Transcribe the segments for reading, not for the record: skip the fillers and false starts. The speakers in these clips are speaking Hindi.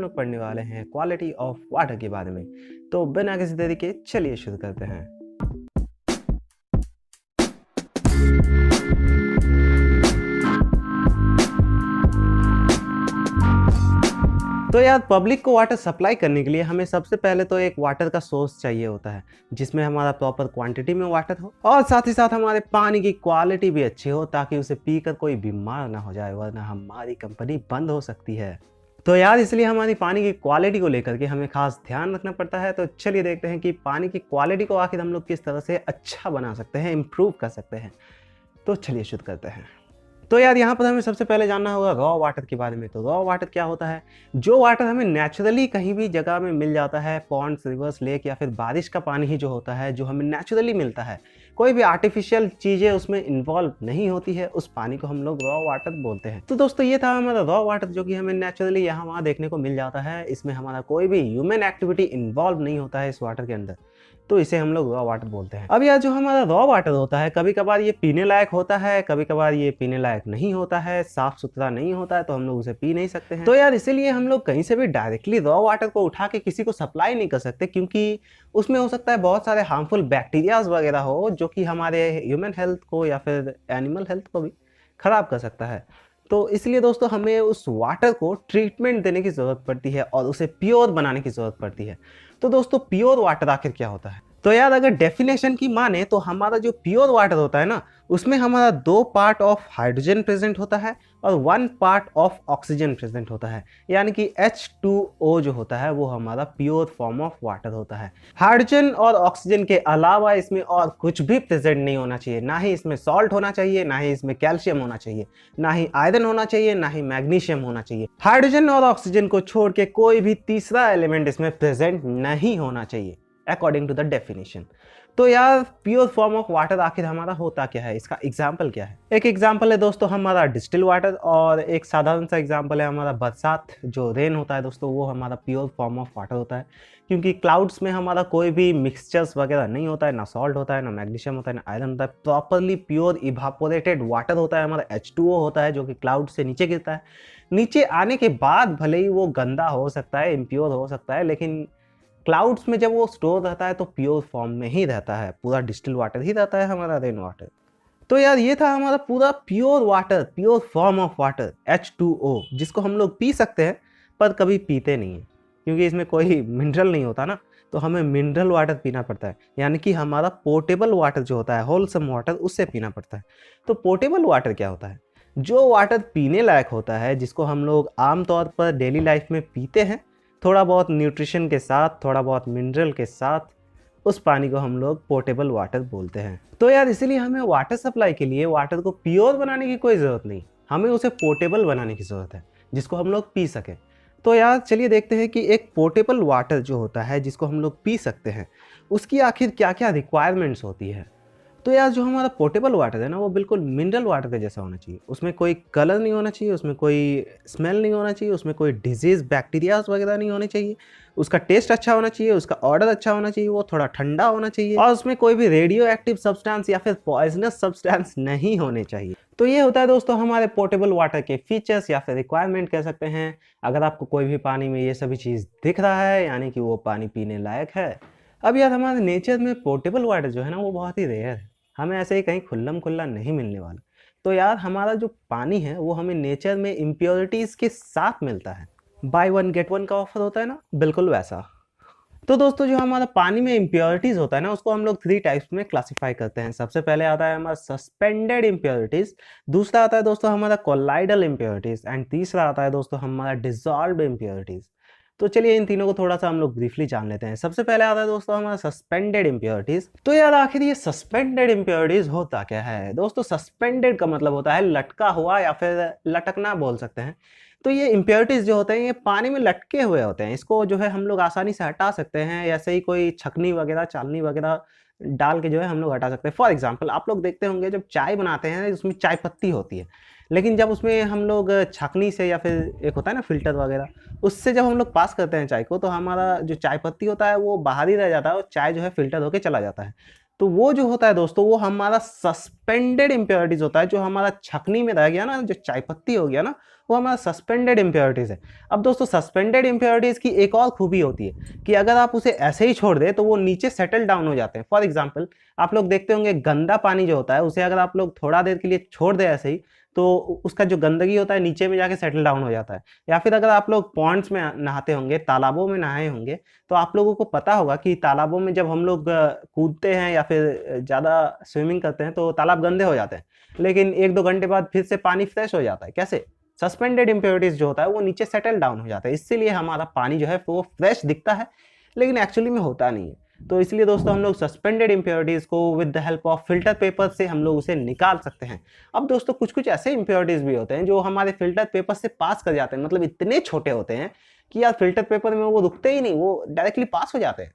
लोग पढ़ने वाले हैं क्वालिटी ऑफ वाटर के बारे में। तो बिना किसी देरी के चलिए शुरू करते हैं। तो यार पब्लिक को वाटर सप्लाई करने के लिए हमें सबसे पहले तो एक वाटर का सोर्स चाहिए होता है जिसमें हमारा प्रॉपर क्वांटिटी में वाटर हो और साथ ही साथ हमारे पानी की क्वालिटी भी अच्छी हो ताकि उसे पीकर कोई बीमार ना हो जाए, वरना हमारी कंपनी बंद हो सकती है। तो यार इसलिए हमारी पानी की क्वालिटी को लेकर के हमें खास ध्यान रखना पड़ता है। तो चलिए देखते हैं कि पानी की क्वालिटी को आखिर हम लोग किस तरह से अच्छा बना सकते हैं, इम्प्रूव कर सकते हैं। तो चलिए शुरू करते हैं। तो यार यहाँ पर हमें सबसे पहले जानना होगा रॉ वाटर के बारे में। तो रॉ वाटर क्या होता है? जो वाटर हमें नेचुरली कहीं भी जगह में मिल जाता है, पॉन्ड्स, रिवर्स, लेक या फिर बारिश का पानी ही जो होता है, जो हमें नेचुरली मिलता है, कोई भी आर्टिफिशियल चीज़ें उसमें इन्वॉल्व नहीं होती है, उस पानी को हम लोग रॉ वाटर बोलते हैं। तो दोस्तों ये था हमारा रॉ वाटर जो कि हमें नेचुरली यहाँ वहाँ देखने को मिल जाता है। इसमें हमारा कोई भी ह्यूमन एक्टिविटी इन्वॉल्व नहीं होता है इस वाटर के अंदर, तो इसे हम लोग रॉ वाटर बोलते हैं। अब यार जो हमारा रॉ वाटर होता है, कभी कभार ये पीने लायक होता है, कभी कभार ये पीने लायक नहीं होता है, साफ सुथरा नहीं होता है, तो हम लोग उसे पी नहीं सकते हैं। तो यार इसीलिए हम लोग कहीं से भी डायरेक्टली रॉ वाटर को उठा के किसी को सप्लाई नहीं कर सकते, क्योंकि उसमें हो सकता है बहुत सारे हार्मफुल बैक्टीरियाज वगैरह हो जो कि हमारे ह्यूमन हेल्थ को या फिर एनिमल हेल्थ को भी खराब कर सकता है। तो इसलिए दोस्तों हमें उस वाटर को ट्रीटमेंट देने की ज़रूरत पड़ती है और उसे प्योर बनाने की ज़रूरत पड़ती है। तो दोस्तों प्योर वाटर आखिर क्या होता है? तो यार अगर डेफिनेशन की माने तो हमारा जो प्योर वाटर होता है ना, उसमें हमारा 2 पार्ट ऑफ हाइड्रोजन प्रेजेंट होता है और 1 पार्ट ऑफ ऑक्सीजन प्रेजेंट होता है, यानी कि H2O जो होता है वो हमारा प्योर फॉर्म ऑफ वाटर होता है। हाइड्रोजन और ऑक्सीजन के अलावा इसमें और कुछ भी प्रेजेंट नहीं होना चाहिए। ना ही इसमें सॉल्ट होना चाहिए, ना ही इसमें कैल्शियम होना चाहिए, ना ही आयरन होना चाहिए, ना ही मैग्नीशियम होना चाहिए। हाइड्रोजन और ऑक्सीजन को छोड़ के कोई भी तीसरा एलिमेंट इसमें प्रेजेंट नहीं होना चाहिए अकॉर्डिंग टू द डेफिनेशन। तो यार प्योर फॉर्म ऑफ वाटर आखिर हमारा होता क्या है, इसका एग्जाम्पल क्या है? एक एग्जाम्पल है दोस्तों हमारा डिस्टिल वाटर, और एक साधारण सा एग्जाम्पल है हमारा बरसात। जो रेन होता है दोस्तों वो हमारा प्योर फॉर्म ऑफ वाटर होता है, क्योंकि क्लाउड्स में हमारा कोई भी मिक्सचर्स वगैरह नहीं होता है, ना सॉल्ट होता है, ना मैग्नीशियम होता है, ना आयरन होता है। प्रॉपरली प्योर इवापोरेटेड वाटर होता है हमारा। H2O होता है जो कि क्लाउड से नीचे गिरता है। नीचे आने के बाद भले ही वो गंदा हो सकता है, इम्प्योर हो सकता है, लेकिन क्लाउड्स में जब वो स्टोर रहता है तो प्योर फॉर्म में ही रहता है। पूरा डिस्टिल वाटर ही रहता है हमारा रेन वाटर। तो यार ये था हमारा पूरा pure water, pure form of water H2O, जिसको हम लोग पी सकते हैं पर कभी पीते नहीं हैं, क्योंकि इसमें कोई मिनरल नहीं होता ना, तो हमें मिनरल वाटर पीना पड़ता है, यानी कि हमारा पोर्टेबल वाटर जो होता है, होलसम वाटर, उससे पीना पड़ता है। तो पोर्टेबल वाटर क्या होता है? जो वाटर पीने लायक होता है, जिसको हम लोग आमतौर पर डेली लाइफ में पीते हैं, थोड़ा बहुत न्यूट्रिशन के साथ, थोड़ा बहुत मिनरल के साथ, उस पानी को हम लोग पोर्टेबल वाटर बोलते हैं। तो यार इसीलिए हमें वाटर सप्लाई के लिए वाटर को प्योर बनाने की कोई ज़रूरत नहीं, हमें उसे पोर्टेबल बनाने की ज़रूरत है जिसको हम लोग पी सकें। तो यार चलिए देखते हैं कि एक पोर्टेबल वाटर जो होता है जिसको हम लोग पी सकते हैं, उसकी आखिर क्या क्या रिक्वायरमेंट्स होती है। तो यार जो हमारा पोर्टेबल वाटर है ना, वो बिल्कुल मिनरल वाटर के जैसा होना चाहिए। उसमें कोई कलर नहीं होना चाहिए, उसमें कोई स्मेल नहीं होना चाहिए, उसमें कोई डिजीज़ बैक्टीरियाज वगैरह नहीं होने चाहिए। उसका टेस्ट अच्छा होना चाहिए, उसका ऑर्डर अच्छा होना चाहिए, वो थोड़ा ठंडा होना चाहिए, और उसमें कोई भी रेडियो एक्टिव सब्सटेंस या फिर पॉइजनस सब्सटेंस नहीं होने चाहिए। तो ये होता है दोस्तों हमारे पोर्टेबल वाटर के फीचर्स या फिर रिक्वायरमेंट कह सकते हैं। अगर आपको कोई भी पानी में ये सभी चीज़ दिख रहा है, यानी कि वो पानी पीने लायक है। अब यार हमारे नेचर में पोर्टेबल वाटर जो है ना, वो बहुत ही रेयर है, हमें ऐसे ही कहीं खुल्लम खुल्ला नहीं मिलने वाला। तो यार हमारा जो पानी है वो हमें नेचर में इम्प्योरिटीज़ के साथ मिलता है। बाय वन गेट वन का ऑफर होता है ना, बिल्कुल वैसा। तो दोस्तों जो हमारा पानी में इम्प्योरिटीज़ होता है ना, उसको हम लोग 3 टाइप्स में क्लासिफाई करते हैं। सबसे पहले आता है हमारा सस्पेंडेड इम्प्योरिटीज़, दूसरा आता है दोस्तों हमारा कोलाइडल इम्प्योरिटीज़, एंड तीसरा आता है दोस्तों हमारा डिसॉल्व्ड इम्प्योरिटीज़। तो चलिए इन तीनों को थोड़ा सा हम लोग ब्रीफली जान लेते हैं। सबसे पहले आता है दोस्तों हमारा सस्पेंडेड इम्प्योरिटीज़। तो यार आखिर ये सस्पेंडेड इम्प्योरिटीज़ होता क्या है? दोस्तों सस्पेंडेड का मतलब होता है लटका हुआ या फिर लटकना बोल सकते हैं। तो ये इम्प्योरिटीज़ जो होते हैं ये पानी में लटके हुए होते हैं। इसको जो है हम लोग आसानी से हटा सकते हैं, ऐसे ही कोई छकनी वगैरह, चालनी वगैरह डाल के जो है हम लोग हटा सकते हैं। फॉर एग्जांपल आप लोग देखते होंगे जब चाय बनाते हैं उसमें चाय पत्ती होती है, लेकिन जब उसमें हम लोग छकनी से या फिर एक होता है ना फ़िल्टर वगैरह, उससे जब हम लोग पास करते हैं चाय को, तो हमारा जो चाय पत्ती होता है वो बाहर ही रह जाता है और चाय जो है फ़िल्टर होके चला जाता है। तो वो जो होता है दोस्तों, वो हमारा सस्पेंडेड इम्प्योरिटीज होता है, जो हमारा छकनी में रह गया ना, जो चाय पत्ती हो गया ना, वो हमारा सस्पेंडेड इम्प्योरिटीज है। अब दोस्तों सस्पेंडेड इम्प्योरिटीज की एक और खूबी होती है कि अगर आप उसे ऐसे ही छोड़ दें तो वो नीचे सेटल डाउन हो जाते हैं। फॉर एग्जाम्पल, आप लोग देखते होंगे गंदा पानी जो होता है उसे अगर आप लोग थोड़ा देर के लिए छोड़ दें ऐसे ही, तो उसका जो गंदगी होता है नीचे में जाके सेटल डाउन हो जाता है। या फिर अगर आप लोग पॉन्ड्स में नहाते होंगे, तालाबों में नहाए होंगे, तो आप लोगों को पता होगा कि तालाबों में जब हम लोग कूदते हैं या फिर ज़्यादा स्विमिंग करते हैं तो तालाब गंदे हो जाते हैं, लेकिन 1-2 घंटे बाद फिर से पानी फ्रेश हो जाता है। कैसे? सस्पेंडेड इम्प्योरिटीज जो होता है वो नीचे सेटल डाउन हो जाता है, इसीलिए हमारा पानी जो है वो फ्रेश दिखता है, लेकिन एक्चुअली में होता नहीं है। तो इसलिए दोस्तों हम लोग सस्पेंडेड इम्प्योरिटीज को with the help of filter paper से हम लोग उसे निकाल सकते हैं। अब दोस्तों कुछ कुछ ऐसे इम्प्योरिटीज भी होते हैं जो हमारे फिल्टर पेपर से पास कर जाते हैं, मतलब इतने छोटे होते हैं कि यार फिल्टर पेपर में वो रुकते ही नहीं, वो डायरेक्टली पास हो जाते हैं।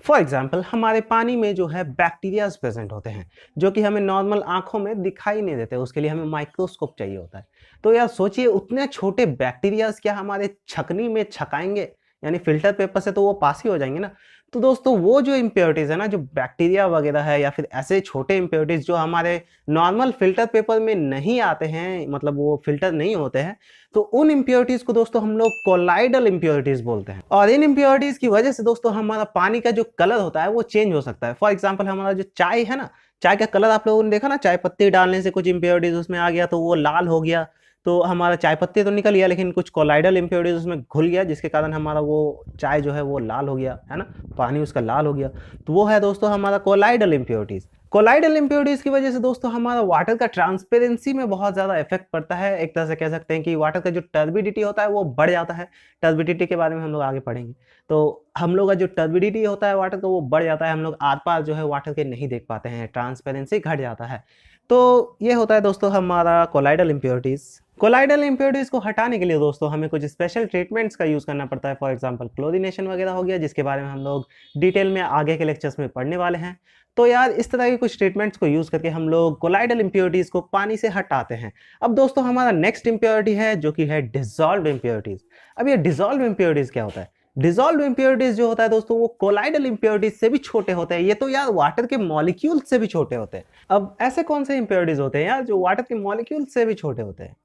फॉर एग्जाम्पल, हमारे पानी में जो है बैक्टीरियाज प्रेजेंट होते हैं, जो कि हमें नॉर्मल आंखों में दिखाई नहीं देते, उसके लिए हमें माइक्रोस्कोप चाहिए होता है। तो यार सोचिए, उतने छोटे बैक्टीरियाज क्या हमारे छकनी में छकाएंगे? यानी फिल्टर पेपर से तो वो पास ही हो जाएंगे ना। तो दोस्तों वो जो इम्प्योरिटीज है ना, जो बैक्टीरिया वगैरह है या फिर ऐसे छोटे इम्प्योरिटीज जो हमारे नॉर्मल फिल्टर पेपर में नहीं आते हैं, मतलब वो फिल्टर नहीं होते हैं, तो उन इम्प्योरिटीज को दोस्तों हम लोग कोलाइडल इम्प्योरिटीज बोलते हैं। और इन इम्प्योरिटीज की वजह से दोस्तों हमारा पानी का जो कलर होता है वो चेंज हो सकता है। फॉर एग्जाम्पल, हमारा जो चाय है ना, चाय का कलर आप लोगों ने देखा ना, चाय पत्ती डालने से कुछ इम्प्योरिटीज उसमें आ गया तो वो लाल हो गया। तो हमारा चाय पत्ती तो निकल गया, लेकिन कुछ कोलाइडल इम्प्योरिटीज उसमें घुल गया, जिसके कारण हमारा वो चाय जो है वो लाल हो गया, है ना, पानी उसका लाल हो गया। तो वो है दोस्तों हमारा कोलाइडल इम्प्योरिटीज। कोलाइडल इम्प्योरिटीज की वजह से दोस्तों हमारा वाटर का ट्रांसपेरेंसी में बहुत ज़्यादा इफेक्ट पड़ता है। एक तरह से कह सकते हैं कि वाटर का जो टर्बिडिटी होता है वो बढ़ जाता है। टर्बिडिटी के बारे में हम लोग आगे पढ़ेंगे। तो हम लोग का जो टर्बिडिटी होता है वाटर का वो बढ़ जाता है, हम लोग आर पार जो है वाटर के नहीं देख पाते हैं, ट्रांसपेरेंसी घट जाता है। तो ये होता है दोस्तों हमारा कोलाइडल इम्प्योरिटीज। कोलाइडल इम्प्योरिटीज को हटाने के लिए दोस्तों हमें कुछ स्पेशल ट्रीटमेंट्स का यूज़ करना पड़ता है। फॉर एग्जांपल क्लोरीनेशन वगैरह हो गया, जिसके बारे में हम लोग डिटेल में आगे के लेक्चर्स में पढ़ने वाले हैं। तो यार इस तरह के कुछ ट्रीटमेंट्स को यूज़ करके हम लोग कोलाइडल इम्प्योरिटीज को पानी से हटाते हैं। अब दोस्तों हमारा नेक्स्ट इम्प्योरिटी है जो कि है डिजॉल्व इम्प्योरिटीज। अब ये डिजॉल्व इम्प्योरिटीज क्या होता है? डिजॉल्व इम्प्योरिटीज जो होता है दोस्तों वो कोलाइडल इम्प्योरिटीज से भी छोटे होते हैं। ये तो यार वाटर के मॉलिक्यूल से भी छोटे होते हैं। अब ऐसे कौन से इम्प्योरिटीज होते हैं यार जो वाटर के मॉलिक्यूल से भी छोटे होते हैं?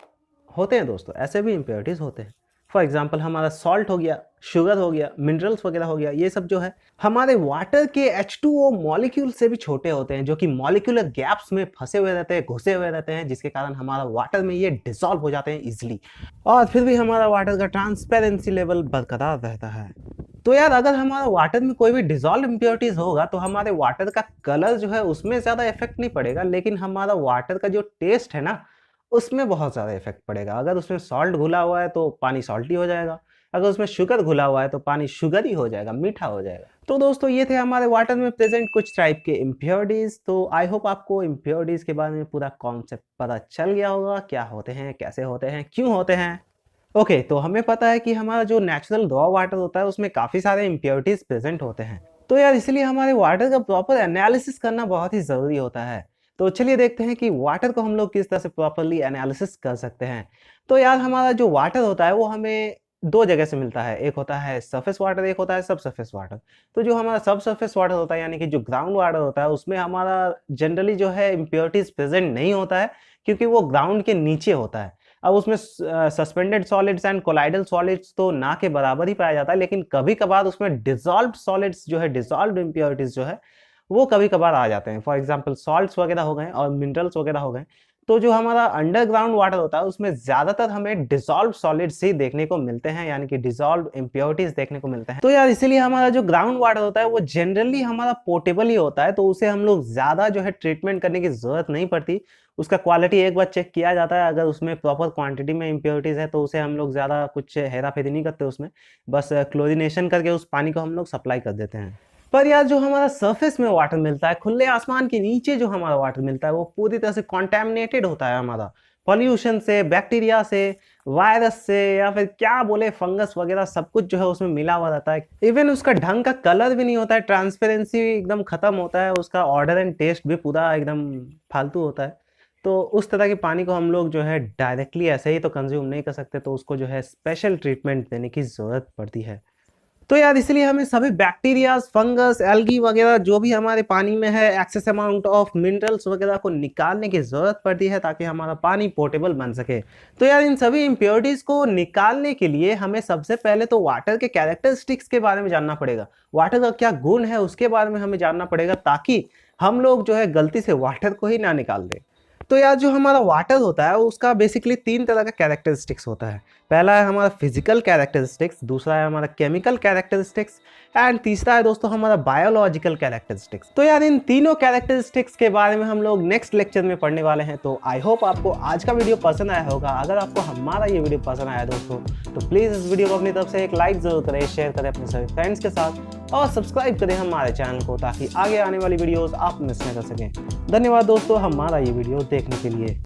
होते हैं दोस्तों, ऐसे भी इम्प्योरिटीज होते हैं। फॉर एग्जाम्पल, हमारा सॉल्ट हो गया, शुगर हो गया, मिनरल्स वगैरह हो गया, ये सब जो है हमारे वाटर के H2O मॉलिक्यूल से भी छोटे होते हैं, जो कि मॉलिक्यूलर गैप्स में फंसे हुए रहते हैं, घुसे हुए रहते हैं, जिसके कारण हमारा वाटर में ये डिसॉल्व हो जाते हैं इजिली, और फिर भी हमारा वाटर का ट्रांसपेरेंसी लेवल बरकरार रहता है। तो यार अगर हमारा वाटर में कोई भी डिसॉल्व इम्प्योरिटीज होगा तो हमारे वाटर का कलर जो है उसमें ज़्यादा इफेक्ट नहीं पड़ेगा, लेकिन हमारा वाटर का जो टेस्ट है ना उसमें बहुत ज़्यादा इफेक्ट पड़ेगा। अगर उसमें सॉल्ट घुला हुआ है तो पानी सॉल्टी हो जाएगा, अगर उसमें शुगर घुला हुआ है तो पानी शुगरी हो जाएगा, मीठा हो जाएगा। तो दोस्तों ये थे हमारे वाटर में प्रेजेंट कुछ टाइप के इम्प्योरिटीज। तो आई होप आपको इम्प्योरिटीज के बारे में पूरा कॉन्सेप्ट पता चल गया होगा, क्या होते हैं, कैसे होते हैं, क्यों होते हैं। ओके, तो हमें पता है कि हमारा जो नेचुरल रॉ वाटर होता है उसमें काफ़ी सारे इम्प्योरिटीज प्रेजेंट होते हैं। तो यार इसलिए हमारे वाटर का प्रॉपर एनालिसिस करना बहुत ही ज़रूरी होता है। तो चलिए देखते हैं कि वाटर को हम लोग किस तरह से प्रॉपरली एनालिसिस कर सकते हैं। तो यार हमारा जो वाटर होता है वो हमें दो जगह से मिलता है, एक होता है सरफेस वाटर, एक होता है सब सरफेस वाटर। तो जो हमारा सब सरफेस वाटर होता है यानी कि जो ग्राउंड वाटर होता है उसमें हमारा जनरली जो है इम्प्योरिटीज प्रेजेंट नहीं होता है, क्योंकि वो ग्राउंड के नीचे होता है। अब उसमें suspended solids and colloidal solids तो ना के बराबर ही पाया जाता है, लेकिन कभी कभार उसमें डिजॉल्व सॉलिड्स जो है, डिजॉल्व इम्प्योरिटीज जो है वो कभी कभार आ जाते हैं। फॉर एग्जांपल सॉल्ट्स वगैरह हो गए और मिनरल्स वगैरह हो गए। तो जो हमारा अंडरग्राउंड वाटर होता है उसमें ज़्यादातर हमें डिसॉल्व सॉलिड्स ही देखने को मिलते हैं, यानी कि डिसॉल्व इम्प्योरिटीज देखने को मिलते हैं। तो यार इसीलिए हमारा जो ग्राउंड वाटर होता है वो जनरली हमारा पोर्टेबल ही होता है, तो उसे हम लोग ज़्यादा जो है ट्रीटमेंट करने की ज़रूरत नहीं पड़ती। उसका क्वालिटी एक बार चेक किया जाता है, अगर उसमें प्रॉपर क्वांटिटी में इम्प्योरिटीज़ है तो उसे हम लोग ज़्यादा कुछ हेरा फेरी नहीं करते उसमें, बस क्लोरीनेशन करके उस पानी को हम लोग सप्लाई कर देते हैं। पर यार जो हमारा सरफेस में वाटर मिलता है, खुले आसमान के नीचे जो हमारा वाटर मिलता है वो पूरी तरह से कॉन्टेमिनेटेड होता है हमारा, पॉल्यूशन से, बैक्टीरिया से, वायरस से, या फिर क्या बोले फंगस वगैरह, सब कुछ जो है उसमें मिला हुआ रहता है। इवन उसका ढंग का कलर भी नहीं होता है, ट्रांसपेरेंसी एकदम खत्म होता है, उसका ऑर्डर एंड टेस्ट भी पूरा एकदम फालतू होता है। तो उस तरह के पानी को हम लोग जो है डायरेक्टली ऐसे ही तो कंज्यूम नहीं कर सकते, तो उसको जो है स्पेशल ट्रीटमेंट देने की ज़रूरत पड़ती है। तो यार इसलिए हमें सभी बैक्टीरियाज, फंगस, एल्गी वगैरह जो भी हमारे पानी में है, एक्सेस अमाउंट ऑफ मिनरल्स वगैरह को निकालने की ज़रूरत पड़ती है ताकि हमारा पानी पोर्टेबल बन सके। तो यार इन सभी इम्प्योरिटीज़ को निकालने के लिए हमें सबसे पहले तो वाटर के कैरेक्टरिस्टिक्स के बारे में जानना पड़ेगा। वाटर का क्या गुण है उसके बारे में हमें जानना पड़ेगा ताकि हम लोग जो है गलती से वाटर को ही ना निकाल दें। तो यार जो हमारा वाटर होता है उसका बेसिकली 3 तरह का कैरेक्टरिस्टिक्स होता है। पहला है हमारा फिजिकल कैरेक्टरिस्टिक्स, दूसरा है हमारा केमिकल कैरेक्टरिस्टिक्स एंड तीसरा है दोस्तों हमारा बायोलॉजिकल कैरेक्टरिस्टिक्स। तो यार इन तीनों कैरेक्टरिस्टिक्स के बारे में हम लोग नेक्स्ट लेक्चर में पढ़ने वाले हैं। तो आई होप आपको आज का वीडियो पसंद आया होगा। अगर आपको हमारा ये वीडियो पसंद आया दोस्तों तो प्लीज़ इस वीडियो को अपनी तरफ से एक लाइक ज़रूर करें, शेयर करें अपने सभी फ्रेंड्स के साथ और सब्सक्राइब करें हमारे चैनल को ताकि आगे आने वाली वीडियोज़ आप मिस न कर सकें। धन्यवाद दोस्तों हमारा ये वीडियो देखने के लिए।